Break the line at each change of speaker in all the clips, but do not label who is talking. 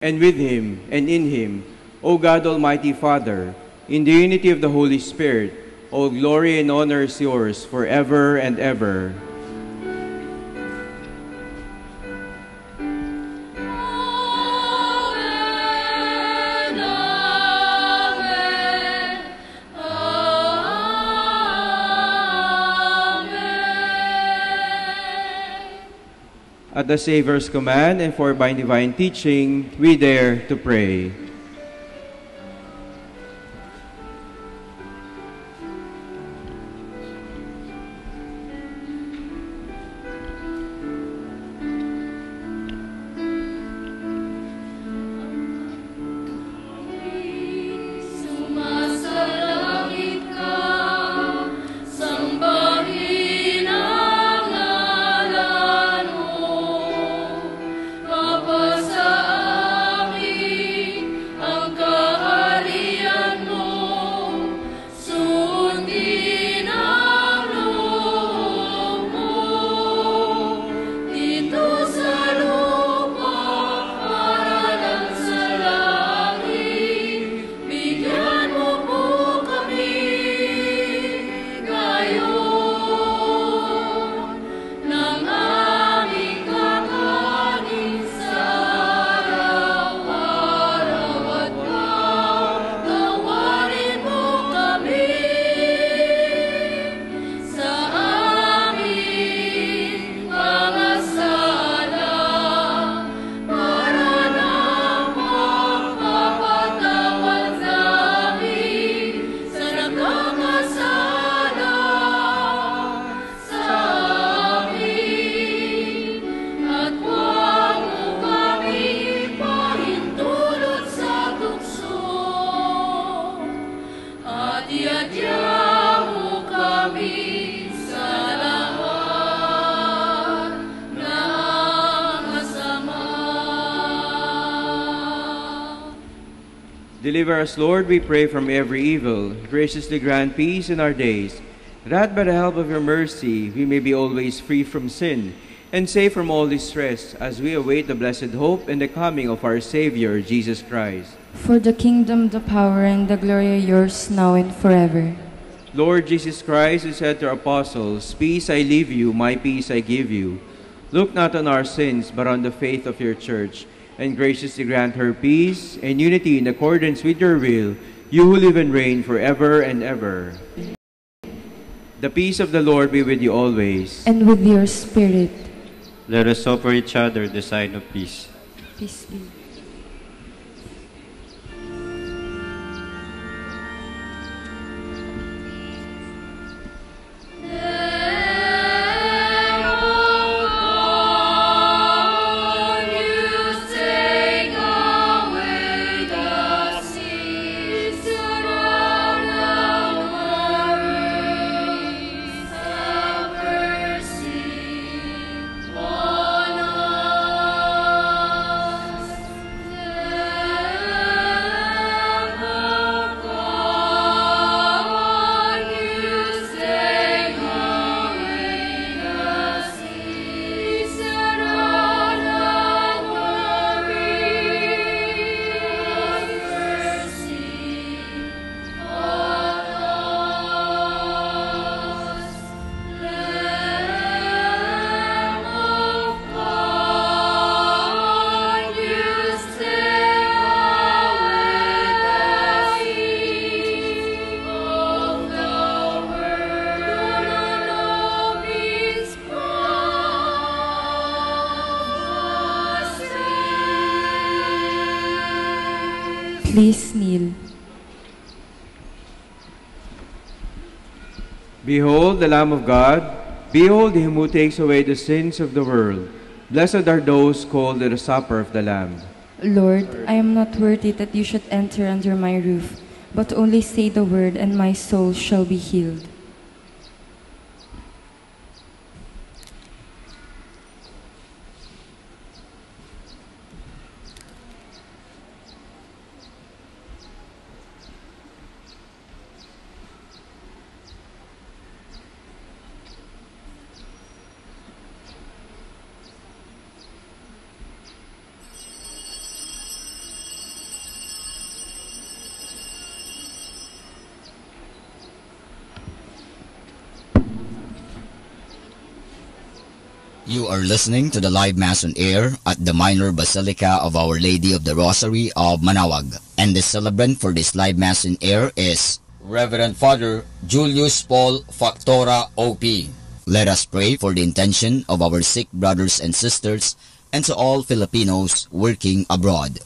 and with him, and in him, O God, Almighty Father, in the unity of the Holy Spirit, all glory and honor is yours forever and ever. At the Savior's command and for by divine teaching, we dare to pray. Deliver us, Lord, we pray, from every evil. Graciously grant peace in our days, that by the help of your mercy we may be always free from sin and safe from all distress, as we await the blessed hope and the coming of our Savior, Jesus Christ.
For the kingdom, the power, and the glory are yours, now and forever.
Lord Jesus Christ, who said to our apostles, "Peace I leave you, my peace I give you," look not on our sins, but on the faith of your church, and graciously grant her peace and unity in accordance with your will, you who live and reign forever and ever. The peace of the Lord be with you always.
And with your spirit.
Let us offer each other the sign of peace.
Peace be. Please kneel.
Behold the Lamb of God. Behold him who takes away the sins of the world. Blessed are those called to the supper of the Lamb.
Lord, I am not worthy that you should enter under my roof, but only say the word, and my soul shall be healed.
You are listening to the live Mass on air at the Minor Basilica of Our Lady of the Rosary of Manaoag. And the celebrant for this live Mass on air is Reverend Father Julius Paul Factora, O.P. Let us pray for the intention of our sick brothers and sisters and to all Filipinos working abroad.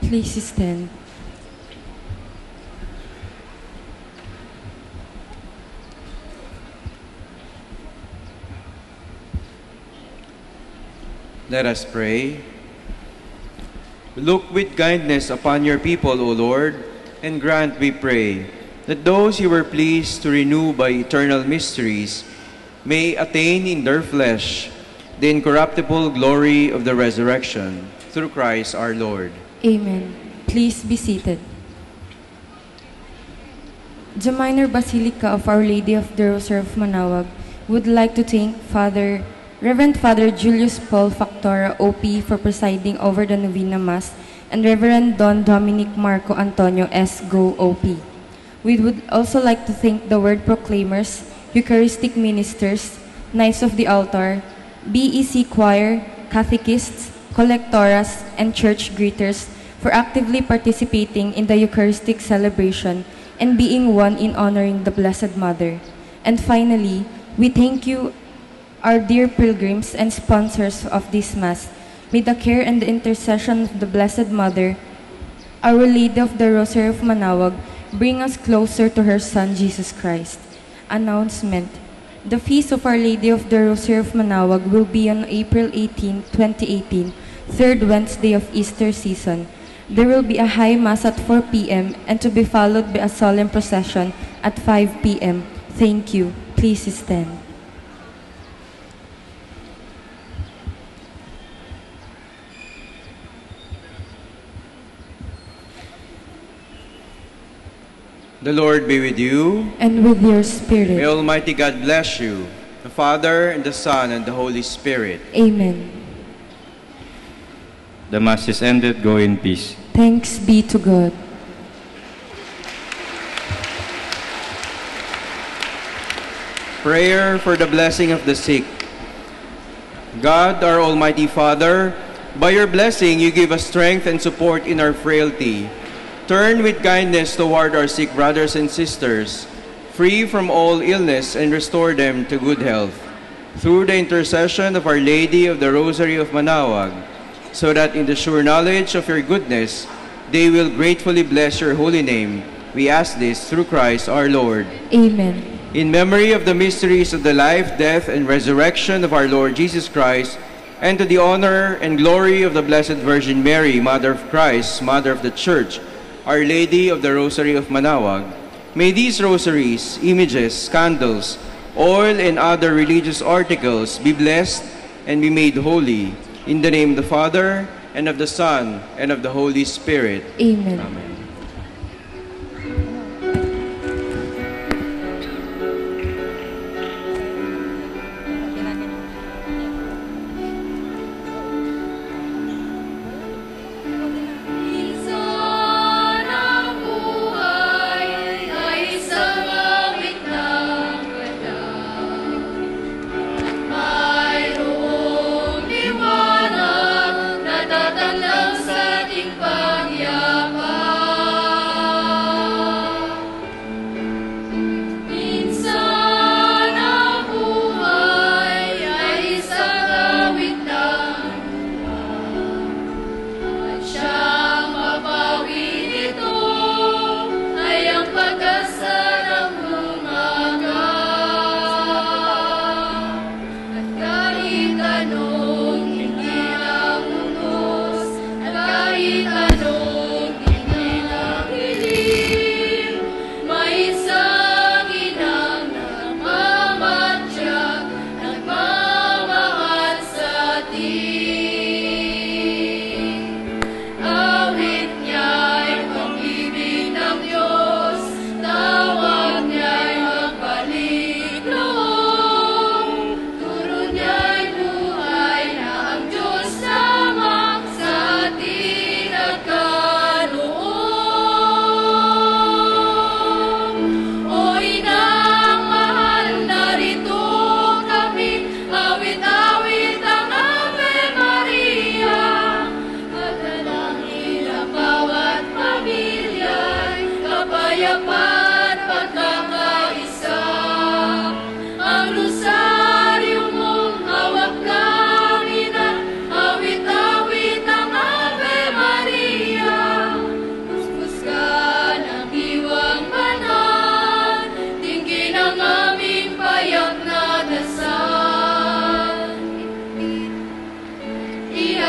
Please stand.
Let us pray. Look with kindness upon your people, O Lord, and grant, we pray, that those you were pleased to renew by eternal mysteries may attain in their flesh the incorruptible glory of the resurrection, through Christ our Lord.
Amen. Please be seated. The Minor Basilica of Our Lady of the Rosary of Manaoag would like to thank Reverend Father Julius Paul Factora, OP, for presiding over the Novena Mass, and Reverend Don Dominic Marco Antonio S. Go, OP. We would also like to thank the Word Proclaimers, Eucharistic Ministers, Knights of the Altar, BEC Choir, Catechists, Collectoras, and Church Greeters for actively participating in the Eucharistic celebration and being one in honoring the Blessed Mother. And finally, we thank you, our dear pilgrims and sponsors of this Mass. May the care and the intercession of the Blessed Mother, Our Lady of the Rosary of Manaoag, bring us closer to her Son, Jesus Christ. Announcement. The Feast of Our Lady of the Rosary of Manaoag will be on April 18, 2018, third Wednesday of Easter season. There will be a High Mass at 4 p.m. and to be followed by a solemn procession at 5 p.m. Thank you. Please stand.
The Lord be with you.
And with your spirit.
May Almighty God bless you, the Father, and the Son, and the Holy Spirit.
Amen.
The Mass is ended. Go in peace.
Thanks be to God.
Prayer for the blessing of the sick. God, our Almighty Father, by your blessing you give us strength and support in our frailty. Turn with kindness toward our sick brothers and sisters, free from all illness, and restore them to good health. Through the intercession of Our Lady of the Rosary of Manaoag, so that in the sure knowledge of your goodness, they will gratefully bless your holy name. We ask this through Christ our Lord.
Amen.
In memory of the mysteries of the life, death, and resurrection of our Lord Jesus Christ, and to the honor and glory of the Blessed Virgin Mary, Mother of Christ, Mother of the Church, Our Lady of the Rosary of Manaoag, may these rosaries, images, candles, oil, and other religious articles be blessed and be made holy. In the name of the Father, and of the Son, and of the Holy Spirit.
Amen.
Amen.
Natatanaw sa ating pagyaman.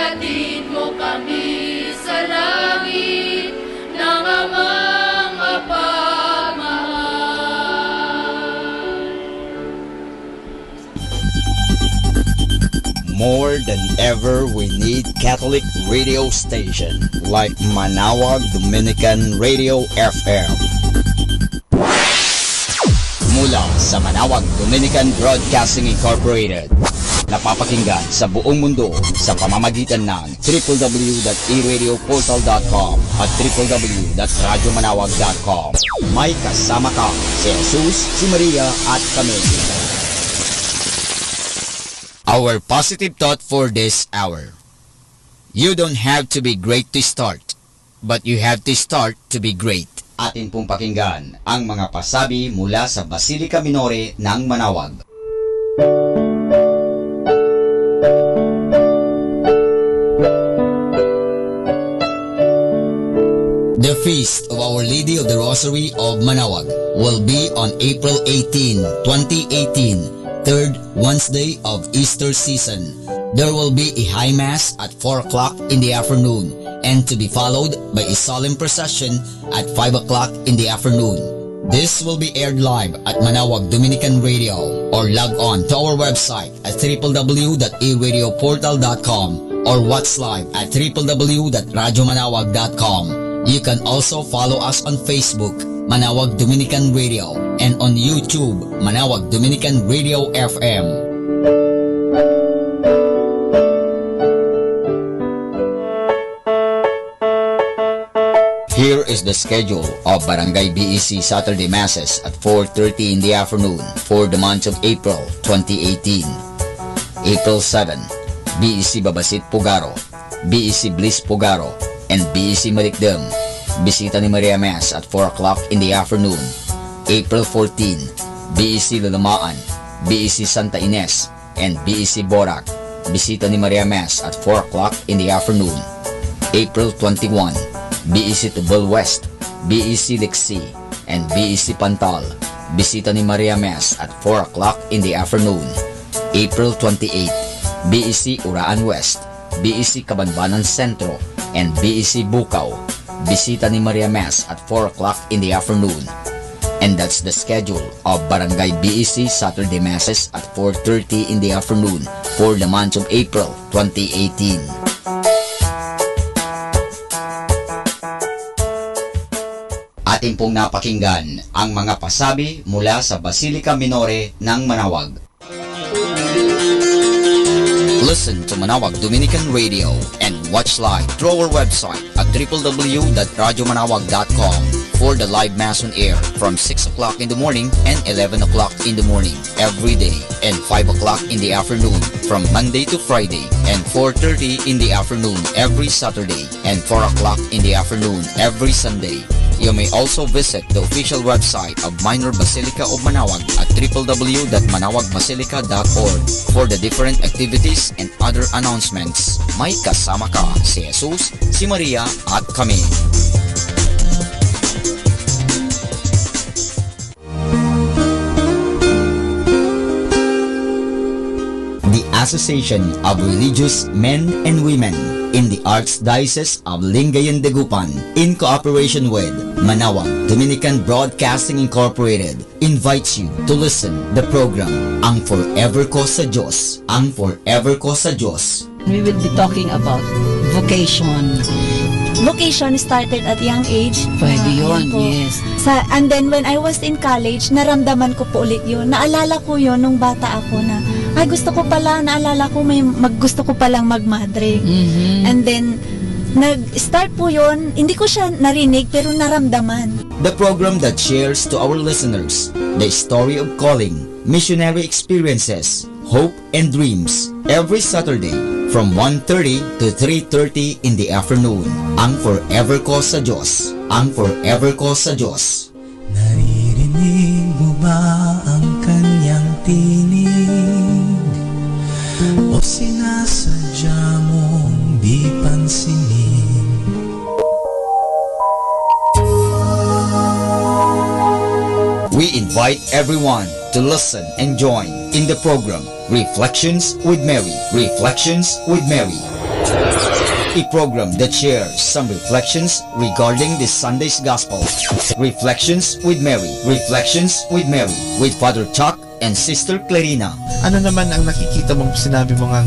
Ihatid mo kami sa langit ng amang mapagmahal.
More than ever, we need Catholic radio station like Manaoag Dominican Radio FM. Mula sa Manaoag Dominican Broadcasting Incorporated, napapakinggan sa buong mundo sa pamamagitan ng www.eradioportal.com at www.radyomanawag.com. May kasama ka si Jesus, si Maria at kami. Our positive thought for this hour: you don't have to be great to start, but you have to start to be great. Atin pong pakinggan ang mga pasabi mula sa Basilica Minore ng Manaoag. The Feast of Our Lady of the Rosary of Manaoag will be on April 18, 2018, third Wednesday of Easter season. There will be a high mass at 4 o'clock in the afternoon and to be followed by a solemn procession at 5 o'clock in the afternoon. This will be aired live at Manaoag Dominican Radio, or log on to our website at www.eradioportal.com or watch live at www.radyomanawag.com. You can also follow us on Facebook, Manaoag Dominican Radio, and on YouTube, Manaoag Dominican Radio FM. Here is the schedule of Barangay BEC Saturday Masses at 4:30 in the afternoon for the month of April 2018. April 7, BEC Babasit Pugaro, BEC Bliss Pugaro, and BEC Malikdem. Bisita ni Maria Mass at 4 o'clock in the afternoon. April 14, BEC Lalamaan, BEC Santa Ines, and BEC Borac. Bisita ni Maria Mass at 4 o'clock in the afternoon. April 21, BEC Tubal West, BEC Lixi, and BEC Pantal. Bisita ni Maria Mass at 4 o'clock in the afternoon. April 28, BEC Uraan West, BEC Kabanbanan Sentro, and BEC Bukaw. Bisita ni Maria Mass at 4 o'clock in the afternoon. And that's the schedule of Barangay BEC Saturday Masses at 4:30 in the afternoon for the month of April 2018. Atin pong napakinggan ang mga pasabi mula sa Basilica Minore ng Manaoag. Listen to Manaoag Dominican Radio and watch live through our website at www.radyomanawag.com for the live mass on air from 6 o'clock in the morning and 11 o'clock in the morning every day, and 5 o'clock in the afternoon from Monday to Friday, and 4:30 in the afternoon every Saturday, and 4 o'clock in the afternoon every Sunday. You may also visit the official website of Minor Basilica of Manaoag at www.manaoagbasilica.org for the different activities and other announcements. May kasama ka si Jesus, si Maria at kami. The Association of Religious Men and Women in the Archdiocese of Lingayen de Gupan, in cooperation with Manaoag Dominican Broadcasting Incorporated, invites you to listen the program Ang Forever Ko sa Diyos. Ang Forever Ko sa Diyos.
We will be talking about vocation.
Vocation started at young age.
Pwede yun, yes.
And then when I was in college, naramdaman ko po ulit yun. Naalala ko yun nung bata ako na, ay gusto ko pala, naalala ko gusto ko palang magmadre. And then, nag-start po yun, hindi ko siya narinig pero naramdaman.
The program that shares to our listeners the story of calling, missionary experiences, hope and dreams every Saturday from 1:30 to 3:30 in the afternoon. Ang Forever Ko sa Diyos. Ang Forever Ko sa Diyos.
Naririnig mo ba ang kanyang tinig? O sinasadya mong di pansinin?
We invite everyone to listen and join in the program Reflections with Mary. Reflections with Mary. a program that shares some reflections regarding this Sunday's Gospel. Reflections with Mary. Reflections with Mary with Father Chuck and Sister Clarina.
Ano naman ang nakikita mong sinabi mo nga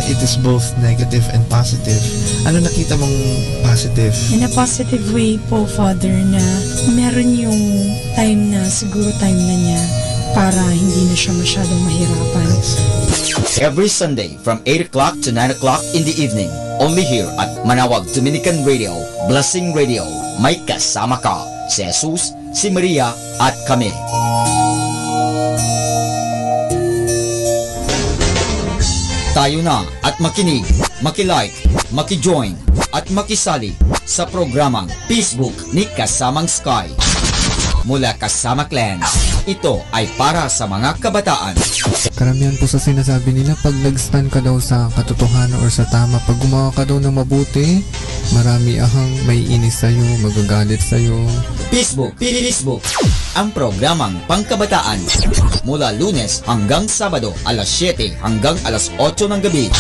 it is both negative and positive? Ano nakita mong positive?
In a positive way po, Father, na meron yung time na, siguro time na niya para hindi na siya masyadong mahirapan.
Every Sunday from 8 o'clock to 9 o'clock in the evening, only here at Manaoag Dominican Radio, Blessing Radio. May kasama ka, si Jesus, si Maria, at kami. Tayo na at makinig, makilike, makijoin, at makisali sa programang Facebook ni Kasamang Sky. Mula Kasama Clan, ito ay para sa mga kabataan.
Karamihan po sa sinasabi nila, pag nag-stand ka daw sa katotohanan or sa tama, pag gumawa ka daw ng mabuti, marami ahang may inis sa'yo, magagalit sa'yo.
Facebook, ang programang pangkabataan. Mula Lunes hanggang Sabado, alas 7 hanggang alas 8 ng gabi.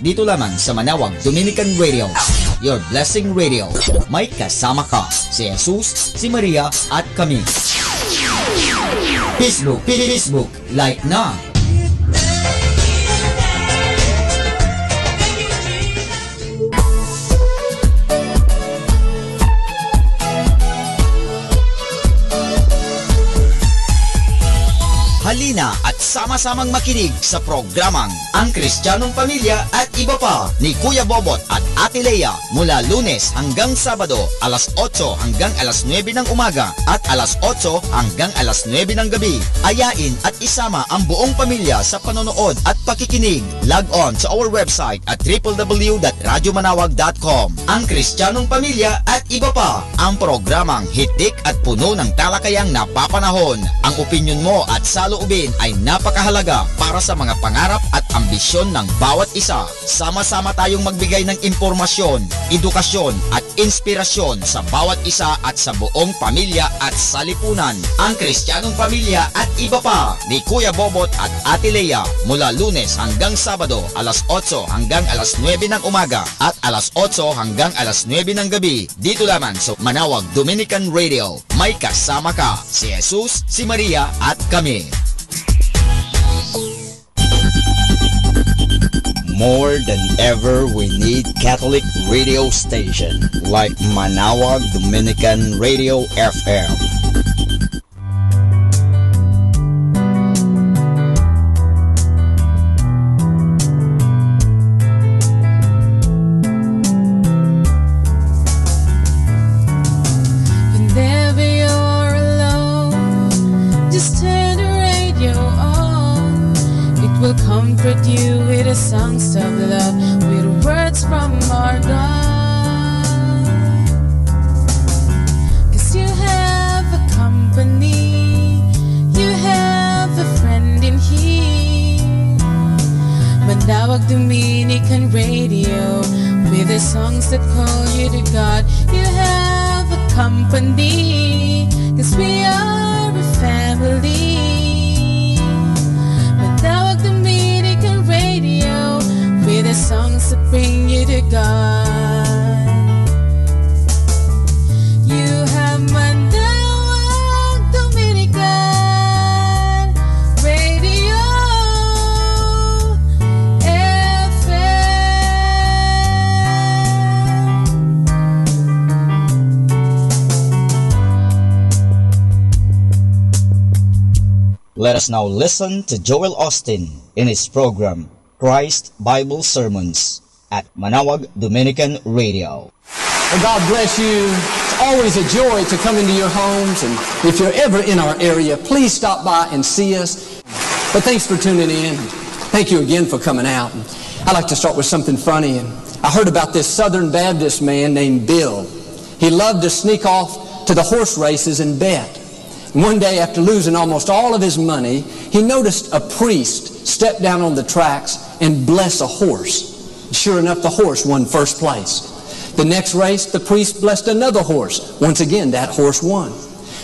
Dito lamang sa Manaoag Dominican Radio, your blessing radio. May kasama ka, si Jesus, si Maria, at kami. Facebook, like na! Halina at sama-samang makinig sa programang Ang Kristiyanong Pamilya at Iba Pa ni Kuya Bobot at Ate Lea mula Lunes hanggang Sabado alas 8 hanggang alas 9 ng umaga at alas 8 hanggang alas 9 ng gabi. Ayain at isama ang buong pamilya sa panonood at pakikinig. Log on sa our website at www.radiomanaoag.com. Ang Kristiyanong Pamilya at Iba Pa, ang programang hitik at puno ng talakayang napapanahon. Ang opinyon mo at saloobin ay napakahalaga para sa mga pangarap at ambisyon ng bawat isa. Sama-sama tayong magbigay ng impormasyon, edukasyon at inspirasyon sa bawat isa at sa buong pamilya at salipunan. Ang Kristiyanong Pamilya at Iba Pa ni Kuya Bobot at Ate Lea mula Lunes hanggang Sabado alas 8 hanggang alas 9 ng umaga at alas 8 hanggang alas 9 ng gabi. Dito lamang sa Manaoag Dominican Radio. May kasama ka, si Jesus, si Maria at kami. More than ever, we need Catholic radio station like Manaoag Dominican Radio FM.
Whenever you're alone, just turn the radio on. It will comfort you with the songs of love, with words from our God. 'Cause you have a company, you have a friend in here. Manaoag Dominican Radio, with the songs that call you to God. You have a company, 'cause we are a family. Manaoag Dominican Radio, with the songs that bring you to God. You have Manaoag Dominican Radio FM.
Let us now listen to Joel Austin in his program, Christ Bible Sermons, at Manaoag Dominican Radio.
Well, God bless you. It's always a joy to come into your homes, and if you're ever in our area, please stop by and see us. But thanks for tuning in. Thank you again for coming out. I'd like to start with something funny. And I heard about this Southern Baptist man named Bill. He loved to sneak off to the horse races and bet. One day, after losing almost all of his money, he noticed a priest step down on the tracks and bless a horse. Sure enough, the horse won first place. The next race, the priest blessed another horse. Once again, that horse won.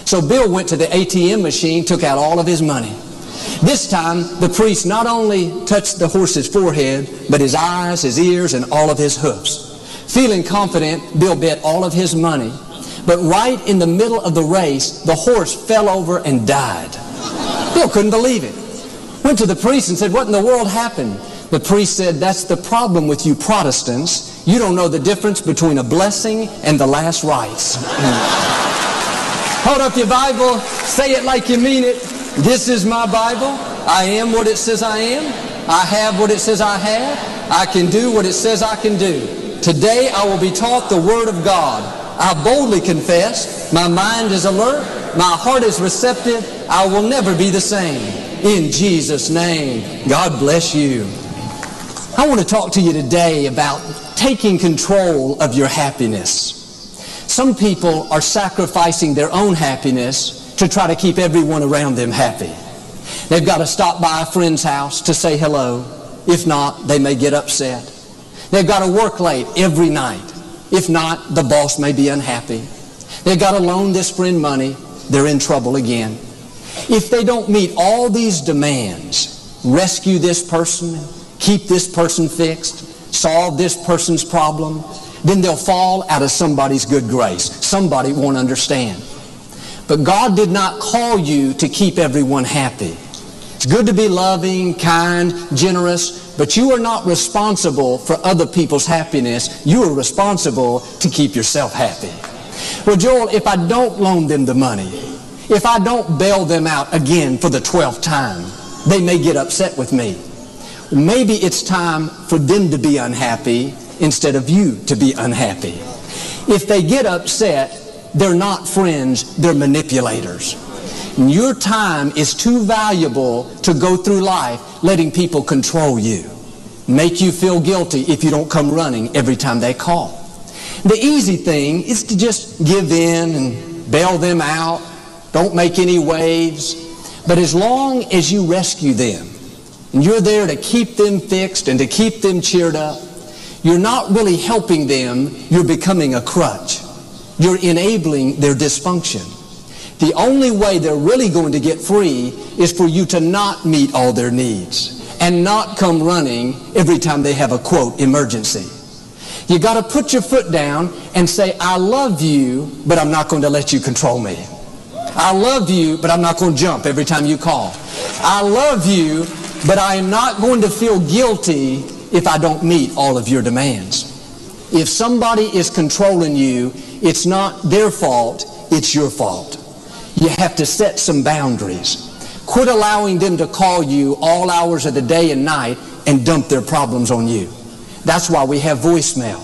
So Bill went to the ATM machine, took out all of his money. This time, the priest not only touched the horse's forehead, but his eyes, his ears, and all of his hoofs. Feeling confident, Bill bet all of his money. But right in the middle of the race, the horse fell over and died. Bill couldn't believe it. Went to the priest and said, "What in the world happened?" The priest said, "That's the problem with you Protestants. You don't know the difference between a blessing and the last rites." Hold up your Bible, say it like you mean it. This is my Bible. I am what it says I am. I have what it says I have. I can do what it says I can do. Today I will be taught the Word of God. I boldly confess, my mind is alert, my heart is receptive, I will never be the same. In Jesus' name, God bless you. I want to talk to you today about taking control of your happiness. Some people are sacrificing their own happiness to try to keep everyone around them happy. They've got to stop by a friend's house to say hello. If not, they may get upset. They've got to work late every night. If not, the boss may be unhappy. They've got to loan this friend money. They're in trouble again. If they don't meet all these demands, rescue this person, keep this person fixed, solve this person's problem, then they'll fall out of somebody's good grace. Somebody won't understand. But God did not call you to keep everyone happy. It's good to be loving, kind, generous, but you are not responsible for other people's happiness. You are responsible to keep yourself happy. Well, Joel, if I don't loan them the money, if I don't bail them out again for the 12th time, they may get upset with me. Maybe it's time for them to be unhappy instead of you to be unhappy. If they get upset, they're not friends, they're manipulators. And your time is too valuable to go through life letting people control you, make you feel guilty if you don't come running every time they call. The easy thing is to just give in and bail them out, don't make any waves. But as long as you rescue them, and you're there to keep them fixed and to keep them cheered up, you're not really helping them, you're becoming a crutch. You're enabling their dysfunction. The only way they're really going to get free is for you to not meet all their needs and not come running every time they have a, quote, emergency. You got to put your foot down and say, "I love you, but I'm not going to let you control me. I love you, but I'm not going to jump every time you call. I love you, but I am not going to feel guilty if I don't meet all of your demands." If somebody is controlling you, it's not their fault, it's your fault. You have to set some boundaries. Quit allowing them to call you all hours of the day and night and dump their problems on you. That's why we have voicemail.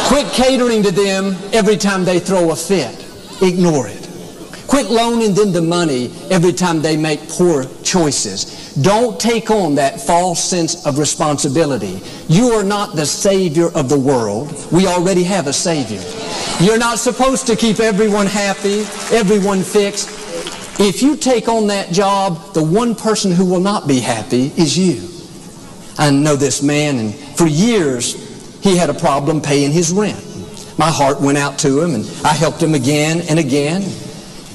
Quit catering to them every time they throw a fit. Ignore it. Quit loaning them the money every time they make poor choices. Don't take on that false sense of responsibility. You are not the Savior of the world. We already have a Savior. You're not supposed to keep everyone happy, everyone fixed. If you take on that job, the one person who will not be happy is you. I know this man, and for years he had a problem paying his rent. My heart went out to him, and I helped him again and again.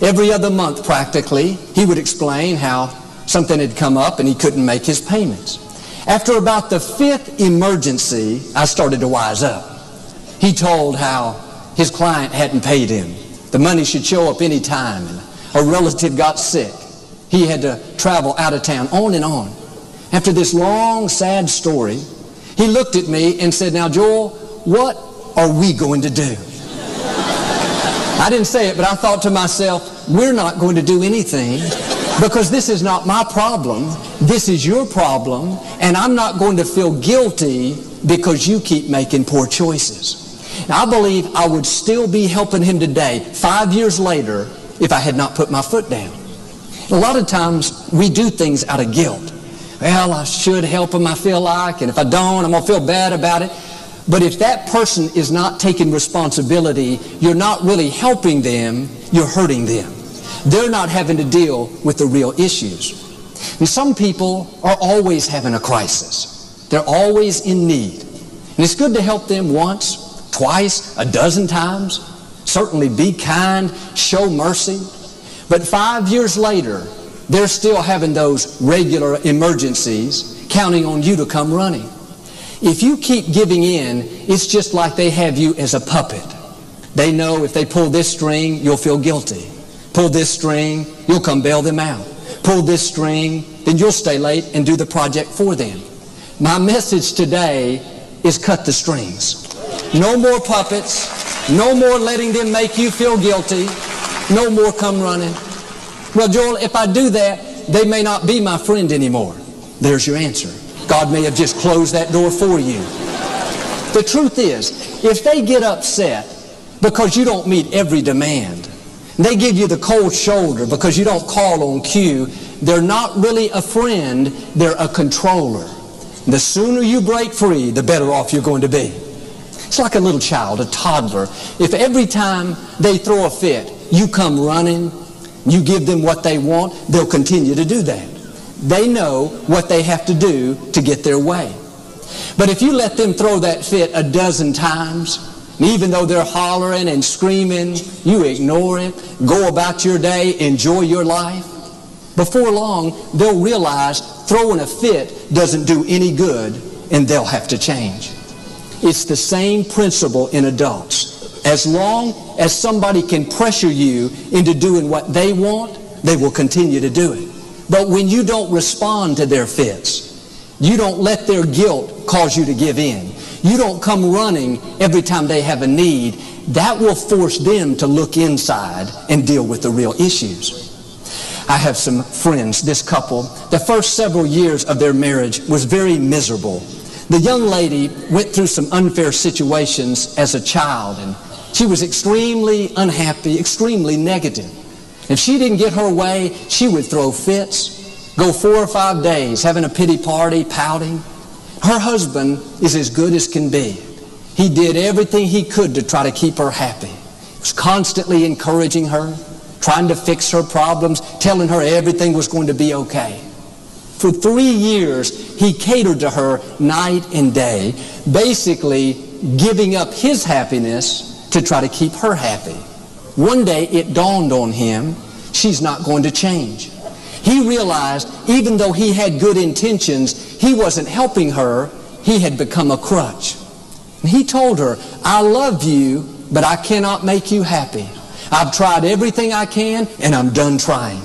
Every other month, practically, he would explain how something had come up and he couldn't make his payments. After about the 5th emergency, I started to wise up. He told how his client hadn't paid him. The money should show up any time, and a relative got sick. He had to travel out of town, on and on. After this long, sad story, he looked at me and said, "Now, Joel, what are we going to do?" I didn't say it, but I thought to myself, we're not going to do anything because this is not my problem. This is your problem, and I'm not going to feel guilty because you keep making poor choices. Now, I believe I would still be helping him today, 5 years later, if I had not put my foot down. A lot of times we do things out of guilt. Well, I should help him, I feel like, and if I don't, I'm going to feel bad about it. But if that person is not taking responsibility, you're not really helping them, you're hurting them. They're not having to deal with the real issues. And some people are always having a crisis. They're always in need. And it's good to help them once, twice, a dozen times. Certainly be kind, show mercy. But 5 years later, they're still having those regular emergencies, counting on you to come running. If you keep giving in, it's just like they have you as a puppet. They know if they pull this string, you'll feel guilty. Pull this string, you'll come bail them out. Pull this string, then you'll stay late and do the project for them. My message today is cut the strings. No more puppets. No more letting them make you feel guilty. No more come running. Well, Joel, if I do that, they may not be my friend anymore. There's your answer. God may have just closed that door for you. The truth is, if they get upset because you don't meet every demand, they give you the cold shoulder because you don't call on cue, they're not really a friend, they're a controller. The sooner you break free, the better off you're going to be. It's like a little child, a toddler. If every time they throw a fit, you come running, you give them what they want, they'll continue to do that. They know what they have to do to get their way. But if you let them throw that fit a dozen times, even though they're hollering and screaming, you ignore it, go about your day, enjoy your life, before long, they'll realize throwing a fit doesn't do any good, and they'll have to change. It's the same principle in adults. As long as somebody can pressure you into doing what they want, they will continue to do it. But when you don't respond to their fits, you don't let their guilt cause you to give in, you don't come running every time they have a need, that will force them to look inside and deal with the real issues. I have some friends, this couple, the first several years of their marriage was very miserable. The young lady went through some unfair situations as a child, and she was extremely unhappy, extremely negative. If she didn't get her way, she would throw fits, go 4 or 5 days having a pity party, pouting. Her husband is as good as can be. He did everything he could to try to keep her happy. He was constantly encouraging her, trying to fix her problems, telling her everything was going to be okay. For 3 years, he catered to her night and day, basically giving up his happiness to try to keep her happy. One day, it dawned on him, she's not going to change. He realized, even though he had good intentions, he wasn't helping her, he had become a crutch. And he told her, I love you, but I cannot make you happy. I've tried everything I can, and I'm done trying.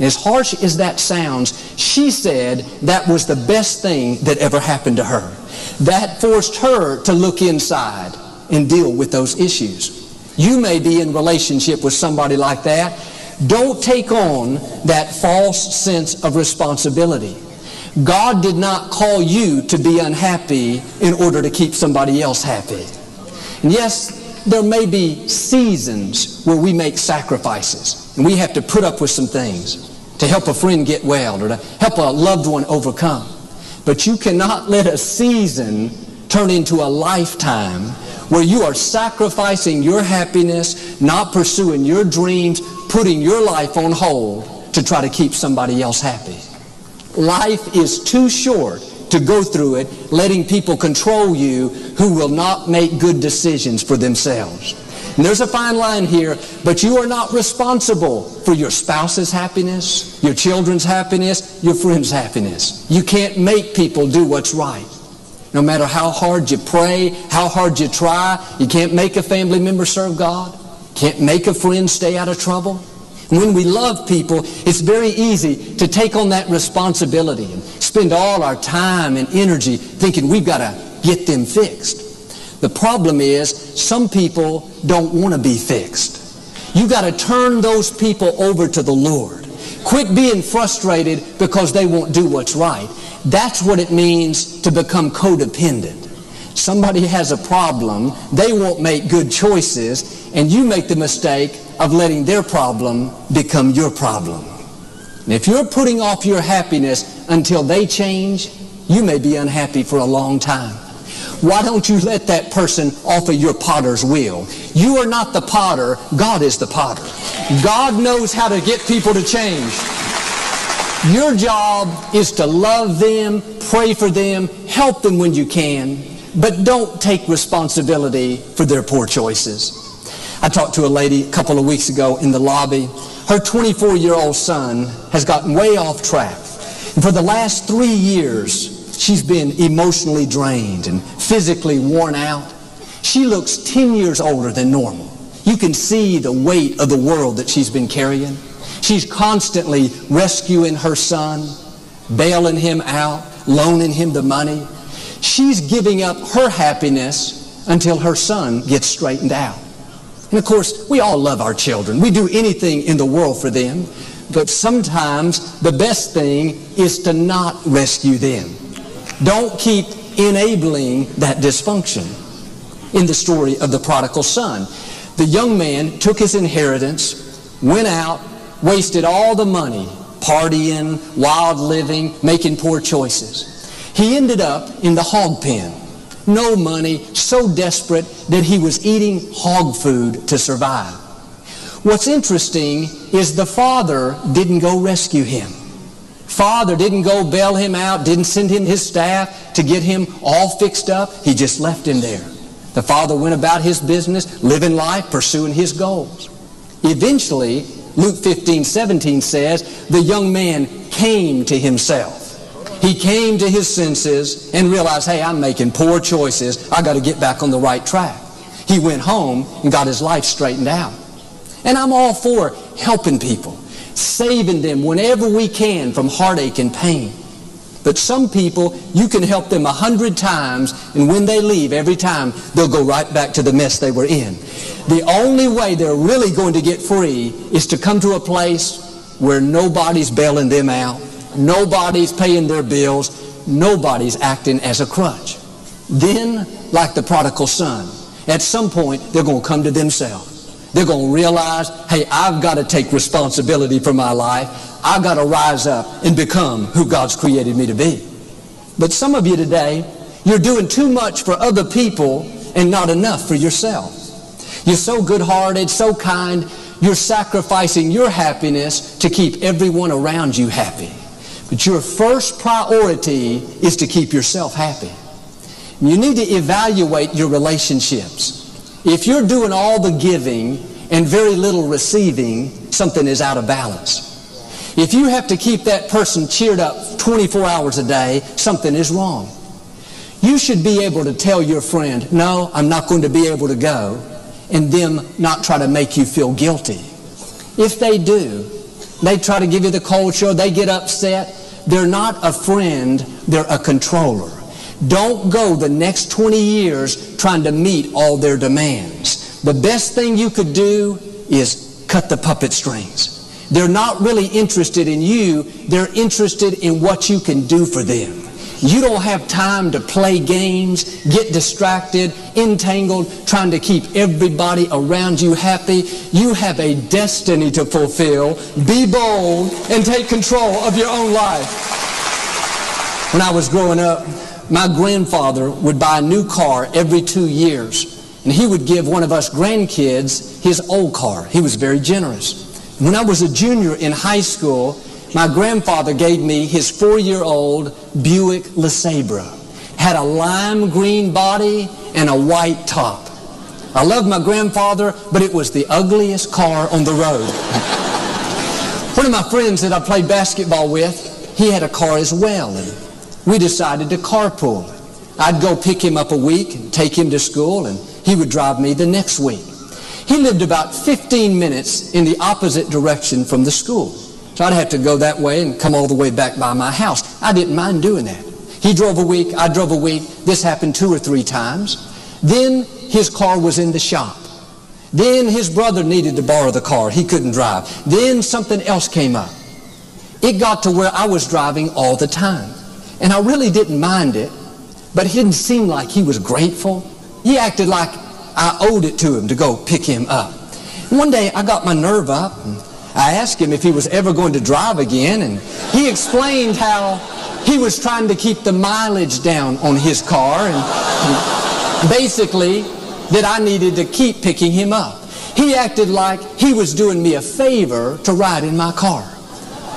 As harsh as that sounds, she said that was the best thing that ever happened to her. That forced her to look inside and deal with those issues. You may be in relationship with somebody like that. Don't take on that false sense of responsibility. God did not call you to be unhappy in order to keep somebody else happy. And yes, there may be seasons where we make sacrifices and we have to put up with some things to help a friend get well or to help a loved one overcome. But you cannot let a season turn into a lifetime where you are sacrificing your happiness, not pursuing your dreams, putting your life on hold to try to keep somebody else happy. Life is too short to go through it letting people control you who will not make good decisions for themselves. And there's a fine line here, but you are not responsible for your spouse's happiness, your children's happiness, your friend's happiness. You can't make people do what's right. No matter how hard you pray, how hard you try, you can't make a family member serve God. Can't make a friend stay out of trouble. And when we love people, it's very easy to take on that responsibility and spend all our time and energy thinking we've got to get them fixed. The problem is some people don't want to be fixed. You got to turn those people over to the Lord. Quit being frustrated because they won't do what's right. That's what it means to become codependent. Somebody has a problem, they won't make good choices, and you make the mistake of letting their problem become your problem. And if you're putting off your happiness until they change, you may be unhappy for a long time. Why don't you let that person off of your potter's wheel? You are not the potter, God is the potter. God knows how to get people to change. Your job is to love them, pray for them, help them when you can, but don't take responsibility for their poor choices. I talked to a lady a couple of weeks ago in the lobby. Her 24-year-old son has gotten way off track. And for the last 3 years, She's been emotionally drained and physically worn out. She looks 10 years older than normal. You can see the weight of the world that she's been carrying. She's constantly rescuing her son, bailing him out, loaning him the money. She's giving up her happiness until her son gets straightened out. And of course, we all love our children. We do anything in the world for them. But sometimes the best thing is to not rescue them. Don't keep enabling that dysfunction. In the story of the prodigal son, the young man took his inheritance, went out, wasted all the money, partying, wild living, making poor choices. He ended up in the hog pen. No money, so desperate that he was eating hog food to survive. What's interesting is the father didn't go rescue him. Father didn't go bail him out, didn't send him his staff to get him all fixed up. He just left him there. The father went about his business, living life, pursuing his goals. Eventually, Luke 15:17 says, the young man came to himself. He came to his senses and realized, hey, I'm making poor choices. I got to get back on the right track. He went home and got his life straightened out. And I'm all for helping people, saving them whenever we can from heartache and pain. But some people, you can help them 100 times, and when they leave, every time, they'll go right back to the mess they were in. The only way they're really going to get free is to come to a place where nobody's bailing them out, nobody's paying their bills, nobody's acting as a crutch. Then, like the prodigal son, at some point, they're going to come to themselves. They're going to realize, hey, I've got to take responsibility for my life. I've got to rise up and become who God's created me to be. But some of you today, you're doing too much for other people and not enough for yourself. You're so good-hearted, so kind, you're sacrificing your happiness to keep everyone around you happy. But your first priority is to keep yourself happy. You need to evaluate your relationships. If you're doing all the giving and very little receiving, something is out of balance. If you have to keep that person cheered up 24 hours a day, something is wrong. You should be able to tell your friend, no, I'm not going to be able to go, and them not try to make you feel guilty. If they do, they try to give you the cold shoulder, they get upset, they're not a friend, they're a controller. Don't go the next 20 years trying to meet all their demands. The best thing you could do is cut the puppet strings. They're not really interested in you. They're interested in what you can do for them. You don't have time to play games, get distracted, entangled, trying to keep everybody around you happy. You have a destiny to fulfill. Be bold and take control of your own life. When I was growing up, my grandfather would buy a new car every 2 years, and he would give one of us grandkids his old car. He was very generous. When I was a junior in high school, my grandfather gave me his 4-year-old Buick LeSabre. Had a lime green body and a white top. I loved my grandfather, but it was the ugliest car on the road. One of my friends that I played basketball with, he had a car as well, and we decided to carpool. I'd go pick him up a week and take him to school, and he would drive me the next week. He lived about 15 minutes in the opposite direction from the school. So I'd have to go that way and come all the way back by my house. I didn't mind doing that. He drove a week, I drove a week. This happened 2 or 3 times. Then his car was in the shop. Then his brother needed to borrow the car. He couldn't drive. Then something else came up. It got to where I was driving all the time. And I really didn't mind it, but it didn't seem like he was grateful. He acted like I owed it to him to go pick him up. One day I got my nerve up and I asked him if he was ever going to drive again, and he explained how he was trying to keep the mileage down on his car, and basically that I needed to keep picking him up. He acted like he was doing me a favor to ride in my car.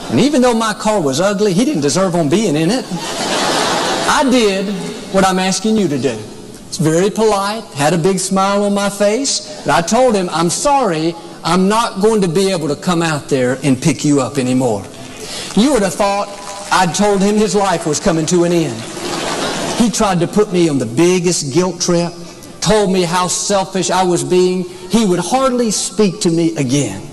And even though my car was ugly, he didn't deserve on being in it. I did what I'm asking you to do. It's very polite, had a big smile on my face, and I told him, I'm sorry, I'm not going to be able to come out there and pick you up anymore. You would have thought I'd told him his life was coming to an end. He tried to put me on the biggest guilt trip, told me how selfish I was being. He would hardly speak to me again.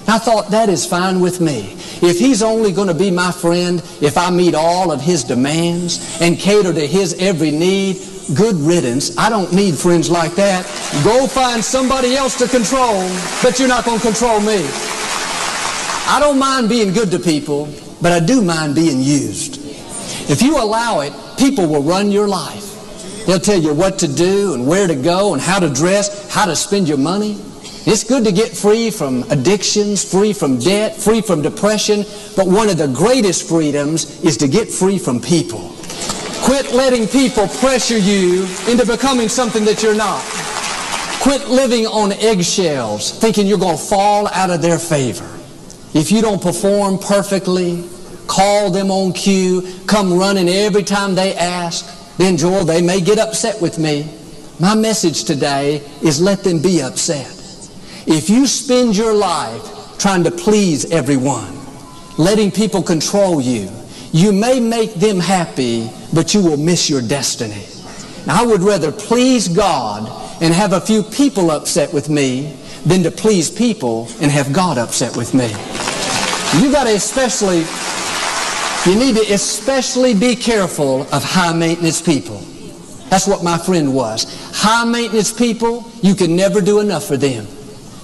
I thought, that is fine with me. If he's only going to be my friend, if I meet all of his demands and cater to his every need, good riddance. I don't need friends like that. Go find somebody else to control, but you're not going to control me. I don't mind being good to people, but I do mind being used. If you allow it, people will run your life. They'll tell you what to do and where to go and how to dress, how to spend your money. It's good to get free from addictions, free from debt, free from depression, but one of the greatest freedoms is to get free from people. Quit letting people pressure you into becoming something that you're not. Quit living on eggshells, thinking you're going to fall out of their favor. If you don't perform perfectly, call them on cue, come running every time they ask, then Joel, they may get upset with me. My message today is let them be upset. If you spend your life trying to please everyone, letting people control you, you may make them happy, but you will miss your destiny. Now, I would rather please God and have a few people upset with me than to please people and have God upset with me. You need to especially be careful of high maintenance people. That's what my friend was. High maintenance people, you can never do enough for them.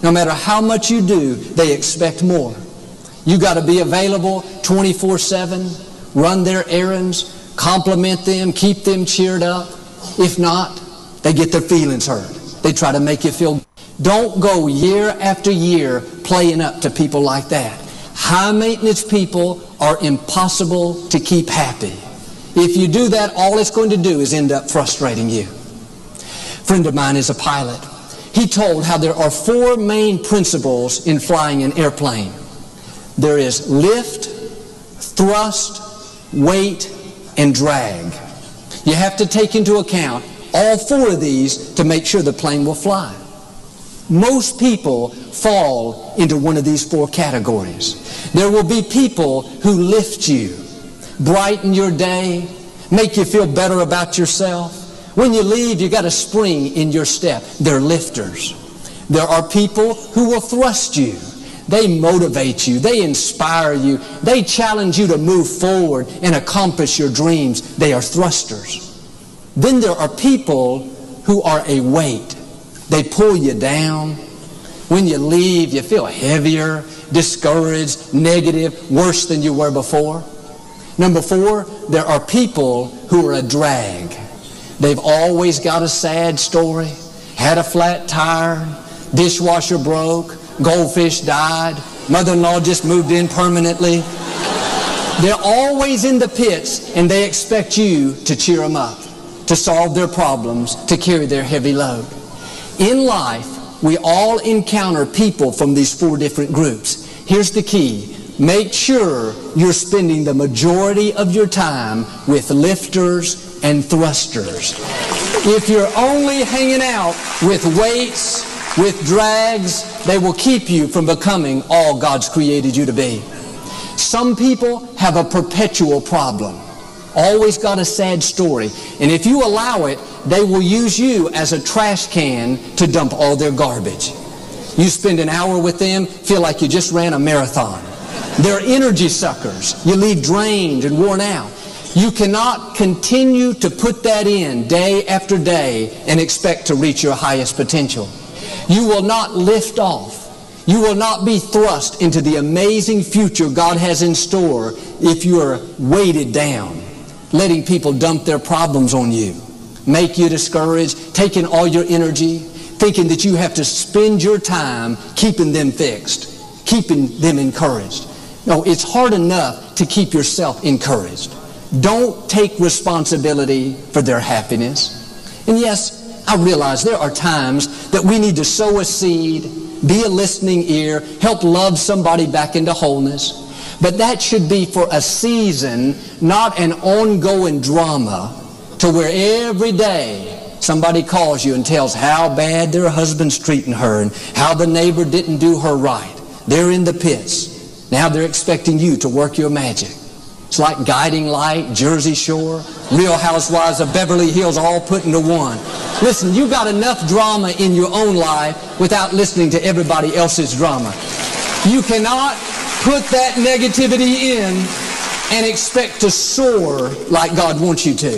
No matter how much you do, they expect more. You got to be available 24/7, run their errands, compliment them, keep them cheered up. If not, they get their feelings hurt. They try to make you feel. Don't go year after year playing up to people like that. High maintenance people are impossible to keep happy. If you do that, all it's going to do is end up frustrating you. A friend of mine is a pilot. He told how there are 4 main principles in flying an airplane. There is lift, thrust, weight, and drag. You have to take into account all 4 of these to make sure the plane will fly. Most people fall into one of these 4 categories. There will be people who lift you, brighten your day, make you feel better about yourself. When you leave, you got a spring in your step. They're lifters. There are people who will thrust you. They motivate you. They inspire you. They challenge you to move forward and accomplish your dreams. They are thrusters. Then there are people who are a weight. They pull you down. When you leave, you feel heavier, discouraged, negative, worse than you were before. Number 4, there are people who are a drag. They've always got a sad story, had a flat tire, dishwasher broke, goldfish died, mother-in-law just moved in permanently. They're always in the pits, and they expect you to cheer them up, to solve their problems, to carry their heavy load. In life, we all encounter people from these 4 different groups. Here's the key. Make sure you're spending the majority of your time with lifters and thrusters. If you're only hanging out with weights, with drags, they will keep you from becoming all God's created you to be. Some people have a perpetual problem. Always got a sad story. And if you allow it, they will use you as a trash can to dump all their garbage. You spend an hour with them, feel like you just ran a marathon. They're energy suckers. You leave drained and worn out. You cannot continue to put that in day after day and expect to reach your highest potential. You will not lift off. You will not be thrust into the amazing future God has in store if you are weighted down, letting people dump their problems on you, make you discouraged, taking all your energy, thinking that you have to spend your time keeping them fixed, keeping them encouraged. No, it's hard enough to keep yourself encouraged. Don't take responsibility for their happiness. And yes, I realize there are times that we need to sow a seed, be a listening ear, help love somebody back into wholeness. But that should be for a season, not an ongoing drama to where every day somebody calls you and tells how bad their husband's treating her and how the neighbor didn't do her right. They're in the pits. Now they're expecting you to work your magic. It's like Guiding Light, Jersey Shore, Real Housewives of Beverly Hills all put into one. Listen, you got enough drama in your own life without listening to everybody else's drama. You cannot put that negativity in and expect to soar like God wants you to.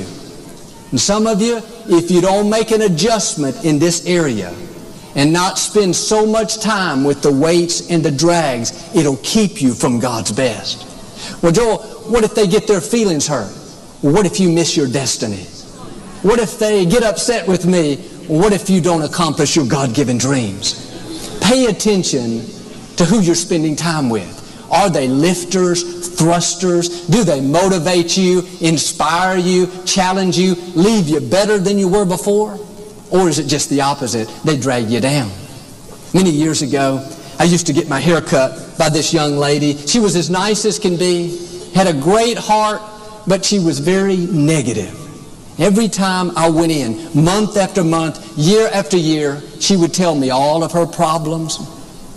And some of you, if you don't make an adjustment in this area and not spend so much time with the weights and the drags, it'll keep you from God's best. Well, Joel, what if they get their feelings hurt? Well, what if you miss your destiny? What if they get upset with me? Well, what if you don't accomplish your God-given dreams? Pay attention to who you're spending time with. Are they lifters, thrusters? Do they motivate you, inspire you, challenge you, leave you better than you were before? Or is it just the opposite? They drag you down. Many years ago, I used to get my hair cut by this young lady. She was as nice as can be, had a great heart, but she was very negative. Every time I went in, month after month, year after year, she would tell me all of her problems,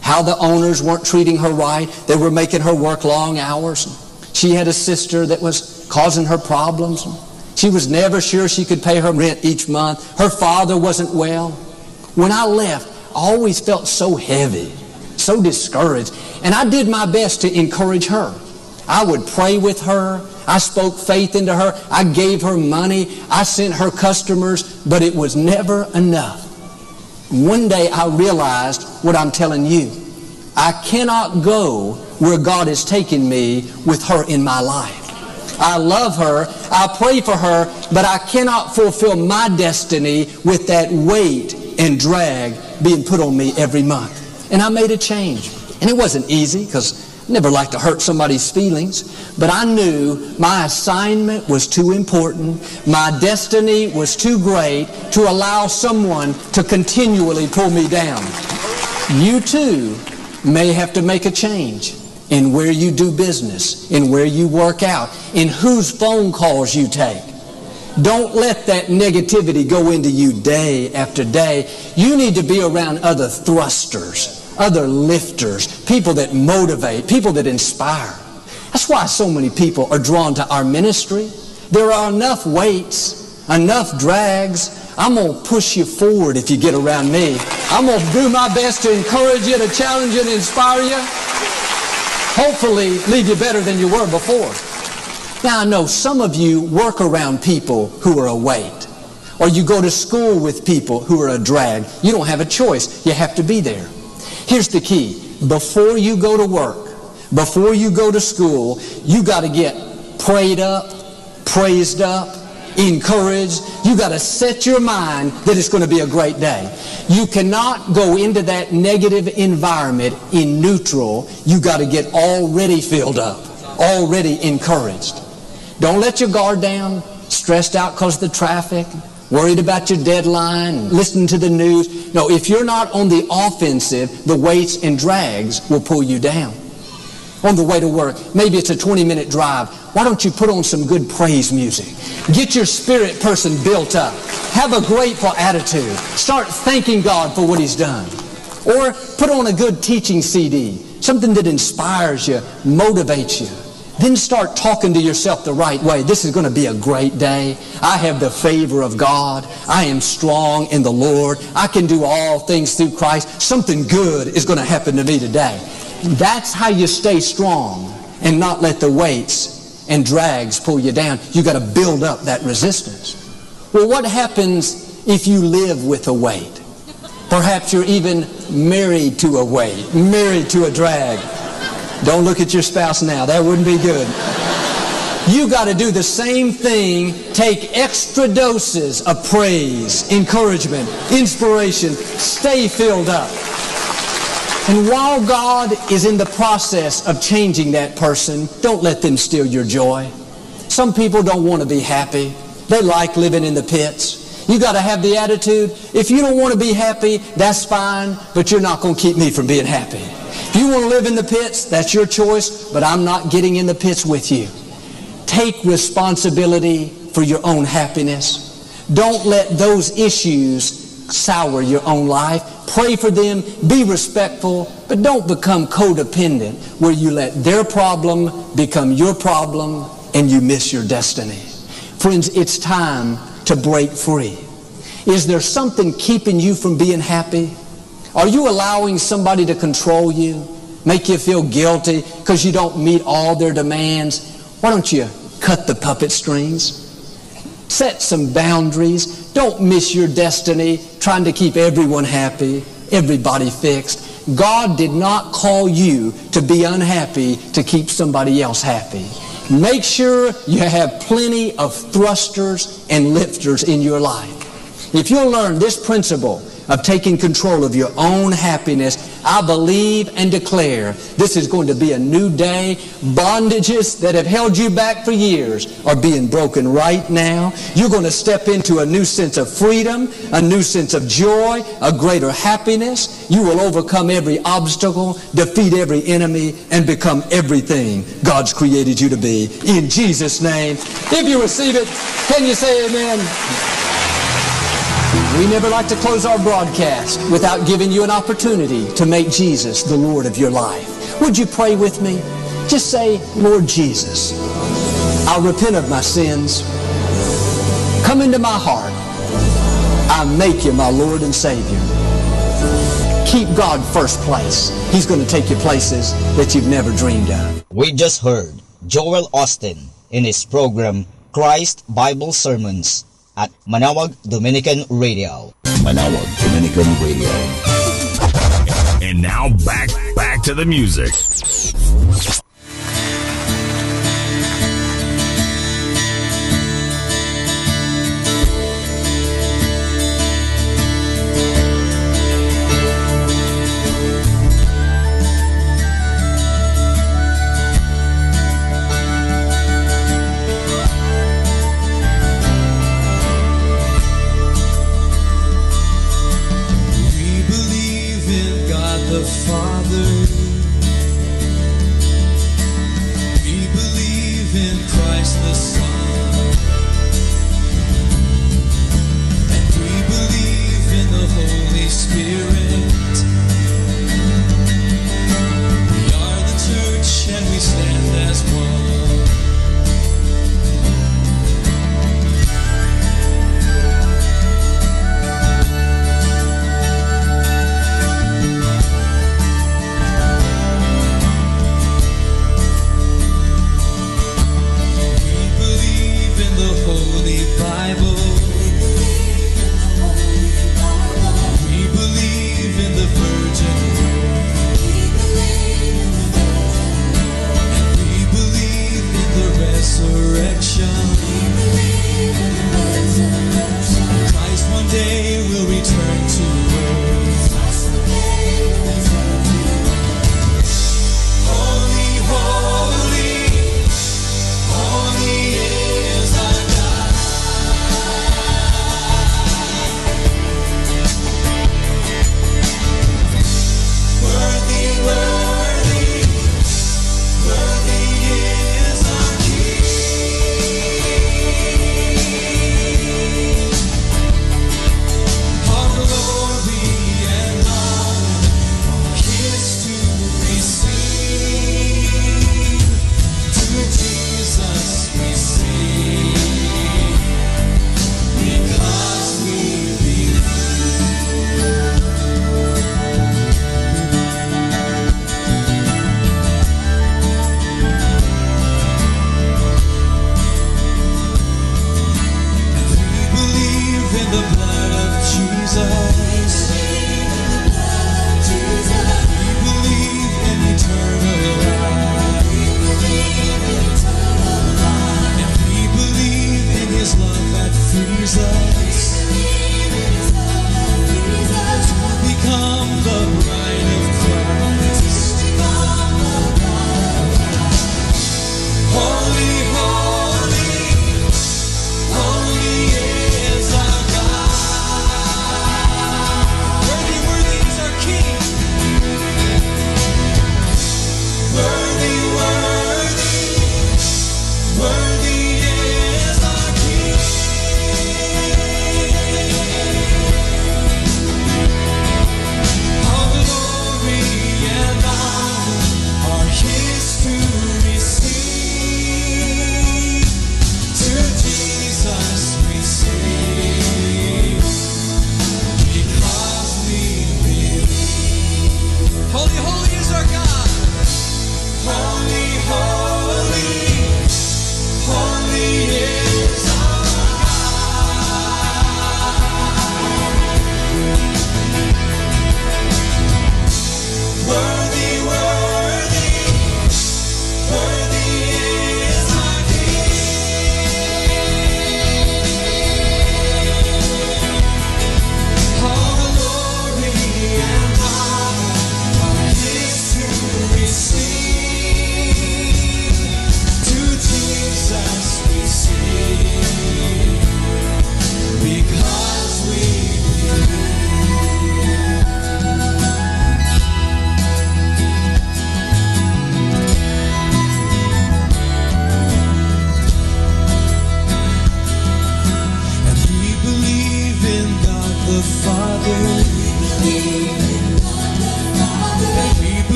how the owners weren't treating her right. They were making her work long hours. She had a sister that was causing her problems. She was never sure she could pay her rent each month. Her father wasn't well. When I left, I always felt so heavy, so discouraged. And I did my best to encourage her. I would pray with her. I spoke faith into her. I gave her money. I sent her customers, but it was never enough. One day I realized what I'm telling you. I cannot go where God has taken me with her in my life. I love her, I pray for her, but I cannot fulfill my destiny with that weight and drag being put on me every month. And I made a change. And it wasn't easy, because I never like to hurt somebody's feelings, but I knew my assignment was too important, my destiny was too great to allow someone to continually pull me down. You too may have to make a change in where you do business, in where you work out, in whose phone calls you take. Don't let that negativity go into you day after day. You need to be around other thrusters, other lifters, people that motivate, people that inspire. That's why so many people are drawn to our ministry. There are enough weights, enough drags. I'm going to push you forward if you get around me. I'm going to do my best to encourage you, to challenge you, to inspire you. Hopefully leave you better than you were before. Now I know some of you work around people who are a weight, or you go to school with people who are a drag. You don't have a choice. You have to be there. Here's the key. Before you go to work, before you go to school, you got to get prayed up, praised up, encouraged. You got to set your mind that it's going to be a great day. You cannot go into that negative environment in neutral. You got to get already filled up, already encouraged. Don't let your guard down, stressed out because of the traffic, worried about your deadline, listening to the news. No, if you're not on the offensive, the weights and drags will pull you down. On the way to work, maybe it's a 20-minute drive. Why don't you put on some good praise music? Get your spirit person built up. Have a grateful attitude. Start thanking God for what He's done. Or put on a good teaching CD, something that inspires you, motivates you. Then start talking to yourself the right way. This is going to be a great day. I have the favor of God. I am strong in the Lord. I can do all things through Christ. Something good is going to happen to me today. That's how you stay strong and not let the weights and drags pull you down. You got to build up that resistance. Well, what happens if you live with a weight? Perhaps you're even married to a weight, married to a drag. Don't look at your spouse now. That wouldn't be good. You got to do the same thing. Take extra doses of praise, encouragement, inspiration. Stay filled up. And while God is in the process of changing that person, don't let them steal your joy. Some people don't want to be happy. They like living in the pits. You got to have the attitude, if you don't want to be happy, that's fine, but you're not going to keep me from being happy. If you want to live in the pits, that's your choice, but I'm not getting in the pits with you. Take responsibility for your own happiness. Don't let those issues sour your own life. Pray for them, be respectful, but don't become codependent where you let their problem become your problem and you miss your destiny. Friends, it's time to break free. Is there something keeping you from being happy? Are you allowing somebody to control you, make you feel guilty because you don't meet all their demands? Why don't you cut the puppet strings? Set some boundaries. Don't miss your destiny trying to keep everyone happy, everybody fixed. God did not call you to be unhappy to keep somebody else happy. Make sure you have plenty of thrusters and lifters in your life. If you'll learn this principle of taking control of your own happiness, I believe and declare this is going to be a new day. Bondages that have held you back for years are being broken right now. You're going to step into a new sense of freedom, a new sense of joy, a greater happiness. You will overcome every obstacle, defeat every enemy, and become everything God's created you to be. In Jesus' name. If you receive it, can you say amen? We never like to close our broadcast without giving you an opportunity to make Jesus the Lord of your life. Would you pray with me? Just say, Lord Jesus, I repent of my sins. Come into my heart. I make you my Lord and Savior. Keep God first place. He's going to take you places that you've never dreamed of.
We just heard Joel Austin in his program, Christ Bible Sermons, at Manaoag Dominican Radio.
Manaoag Dominican Radio. And now back to the music.
The Father, we believe in Christ the Son, and we believe in the Holy Spirit. We are the church and we stand as one.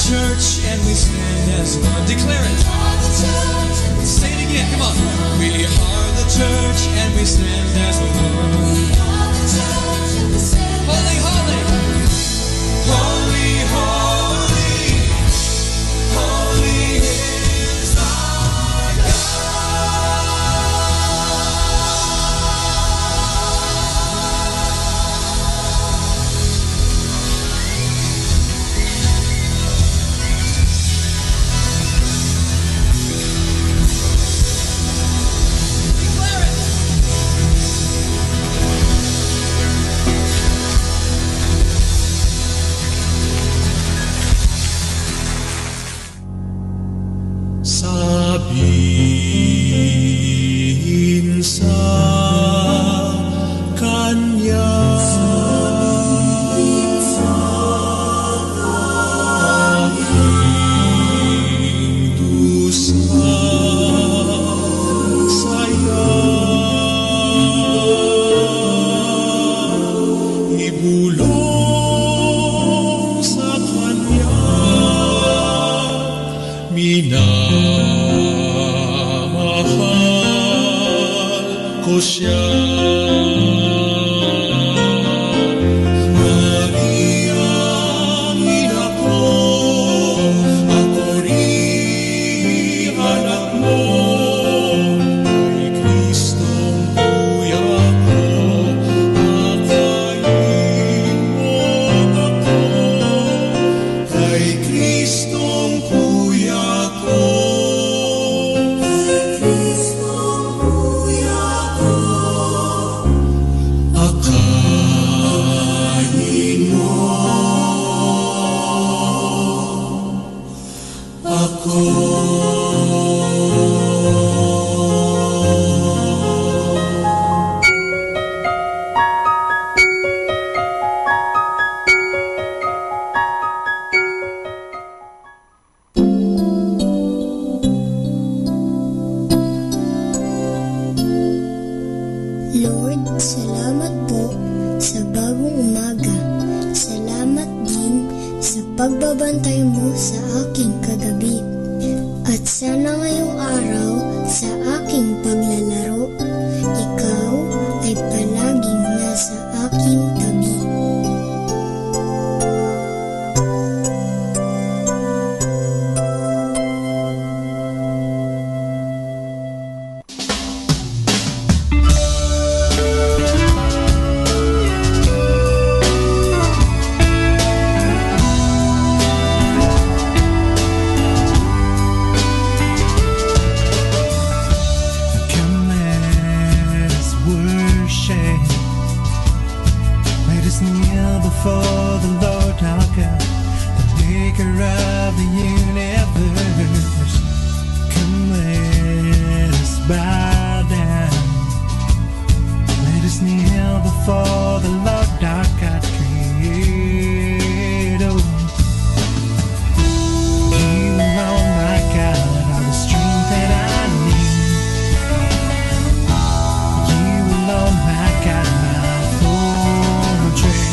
church and we stand as one. Declare it. Say it again, come on. We are the church and we stand as one. Holy, holy. Holy, holy. Holy is our sabihin sa Kanya aking dusa saya ibulong sa Kanya minamahal ko siya. Maria, ina ko, ako rin anak mo, kay Kristong kuya ko, akayin mo ako, kay Kristong kuya ko.
Lord, salamat po sa bagong umaga. Salamat din sa pagbabantay mo sa aking kagabi. At sana ngayong araw sa aking paglalaro, ikaw ay palaging nasa aking tabi.
Before the Lord our God, the maker of the universe. Come, let us bow down. Let us kneel before the Lord our God, Creator. You alone, my God, are the strength that I need. You alone, my God, my fortress.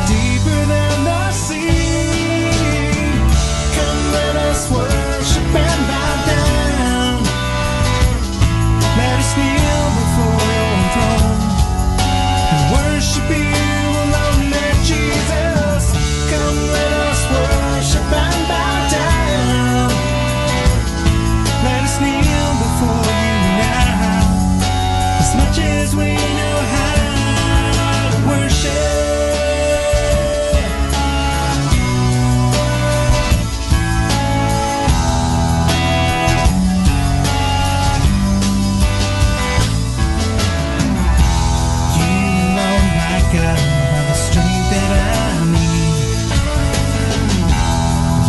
Deeper than the sea. Come, let us worship and bow down. Let us kneel before your throne and worship you alone, Lord Jesus. Come, let us worship and bow down. Let us kneel before you now, as much as we know how to worship. God, by the strength that I need.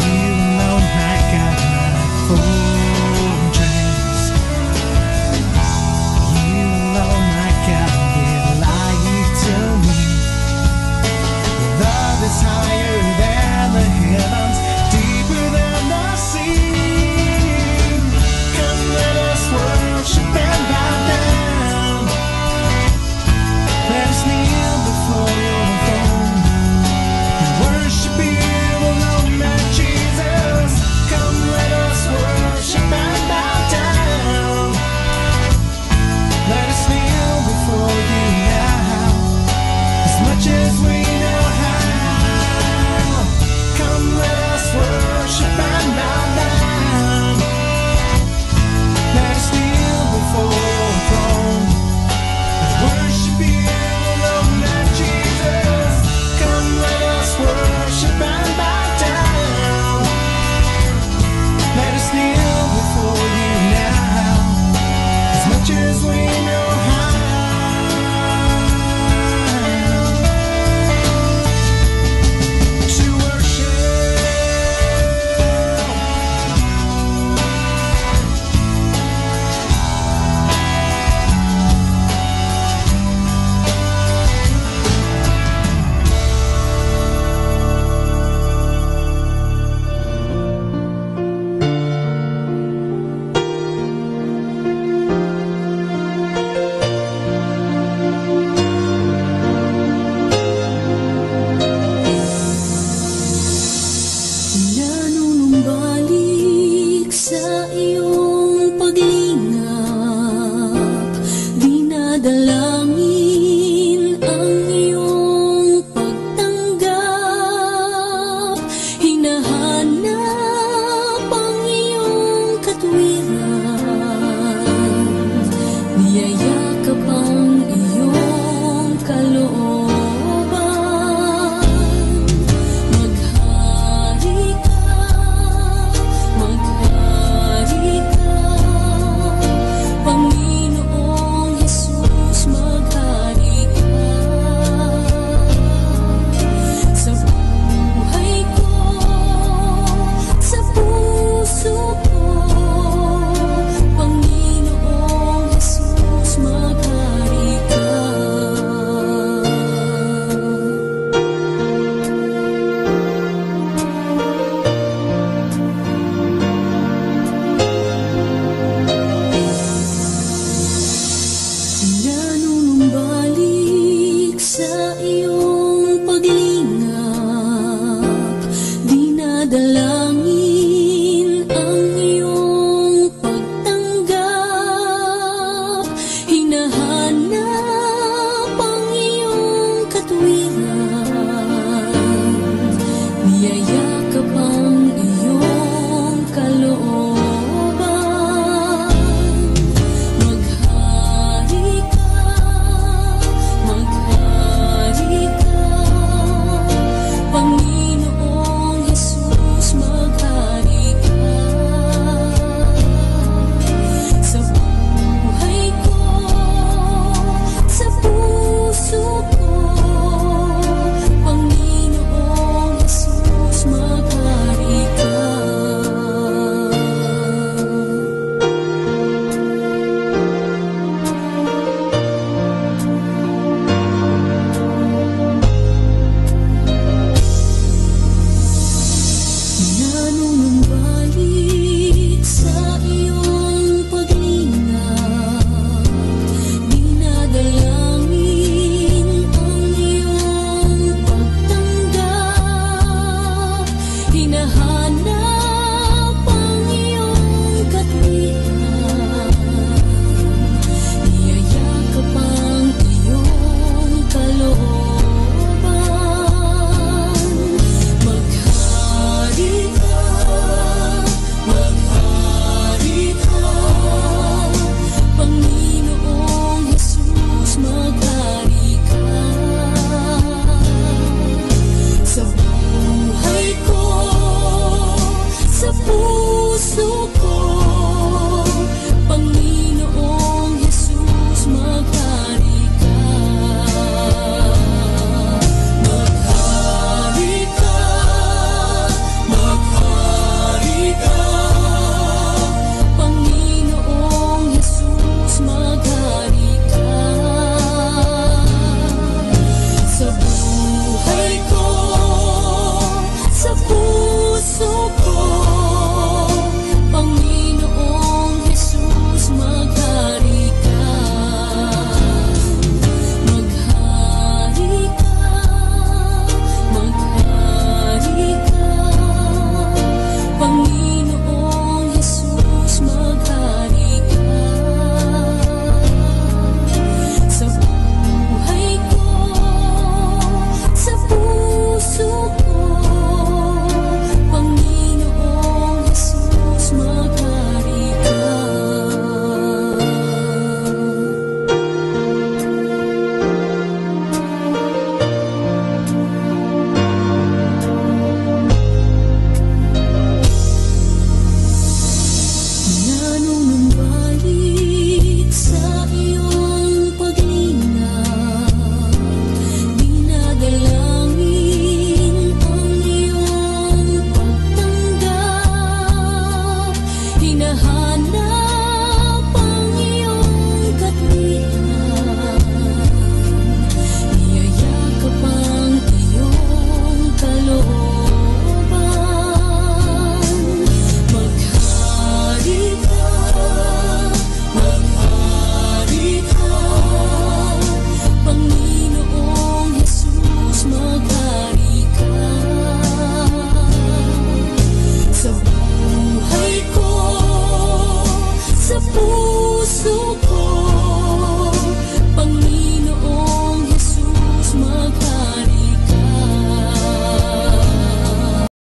You alone, my God, my fortress. You alone, my God, give light to me. Your love is higher than the heavens, deeper than the sea. Come, let us worship
marunong balik sa